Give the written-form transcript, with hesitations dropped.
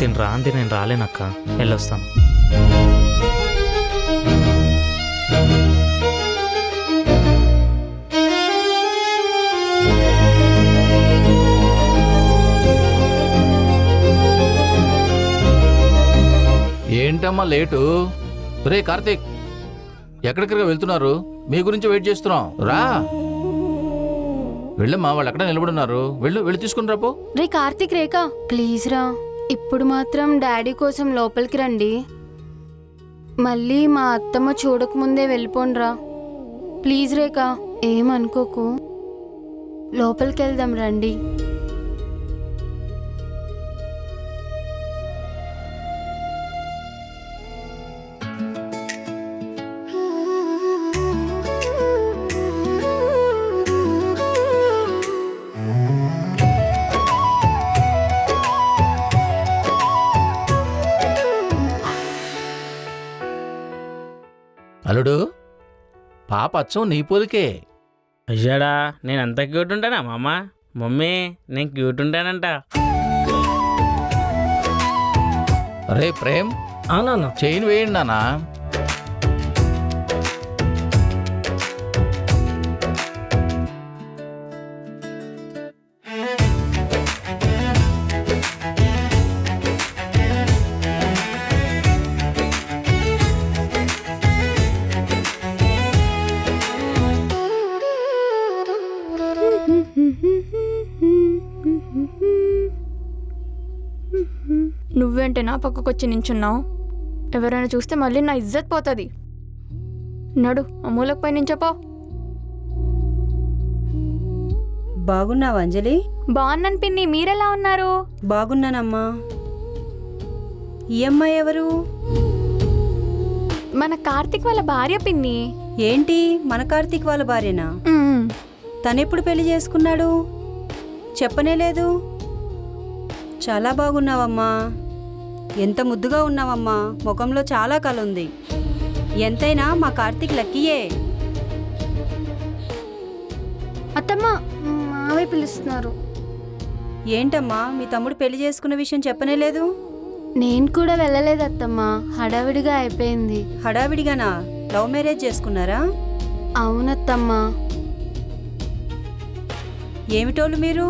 తిని రా అంది, నేను రాలేనక్క, వెళ్ళొస్తాను. ఏంటమ్మా లేటు? రే కార్తీక్, ఎక్కడికగా వెళ్తున్నారు? మీ గురించి వెయిట్ చేస్తున్నాం, రా. వెళ్ళమ్మా, వాళ్ళు ఎక్కడ నిలబడున్నారు, వెళ్ళి తీసుకుని రాపో. రే కార్తీక్, రేఖ ప్లీజ్ రా, ఇప్పుడు మాత్రం డాడీ కోసం లోపలికి రండి. మళ్ళీ మా అత్తమ్మ చూడకముందే వెళ్ళిపోండ్రా ప్లీజ్. రేఖ ఏమనుకోకు, లోపలికి వెళ్దాం రండి. అల్లుడు, పాప అచ్చం నీ పోలికే. అయ్యాడా, నేను అంత క్యూట్ ఉంటానా మామ? మమ్మీ, నేను క్యూట్ ఉంటానంట. రే ప్రేమ్, అవునవును. చైన్ వేయండి నాన్న. నువ్వేంటే నా పక్కకొచ్చి నించున్నావు? ఎవరైనా చూస్తే మళ్ళీ నా ఇజ్జత్ పోతుంది. నడు, ఆ మూలకపై నించోపో. బాగున్నావా అంజలి? బాగున్నాను పిన్ని, మీరెలా ఉన్నారు? బాగున్నానమ్మా. ఈ అమ్మాయి ఎవరు? మన కార్తీక్ వాళ్ళ భార్య పిన్ని. ఏంటి, మన కార్తీక్ వాళ్ళ భార్యనా? తనెప్పుడు పెళ్లి చేసుకున్నాడు? చెప్పనే లేదు. చాలా బాగున్నావమ్మా, ఎంత ముద్దుగా ఉన్నావమ్మా, ముఖంలో చాలా కళ ఉంది. ఎంతైనా మా కార్తీక్ లక్కీయే. అత్తమ్మ, మావయ్య పిలుస్తున్నారు. ఏంటమ్మా, మీ తమ్ముడు పెళ్లి చేసుకున్న విషయం చెప్పనే లేదు? నేను కూడా వెళ్ళలేదు అత్తమ్మ, హడావిడిగా అయిపోయింది. హడావిడిగానా? లవ్ మ్యారేజ్ చేసుకున్నారా? అవునత్తమ్మ. ఏమిటోళ్ళు మీరు?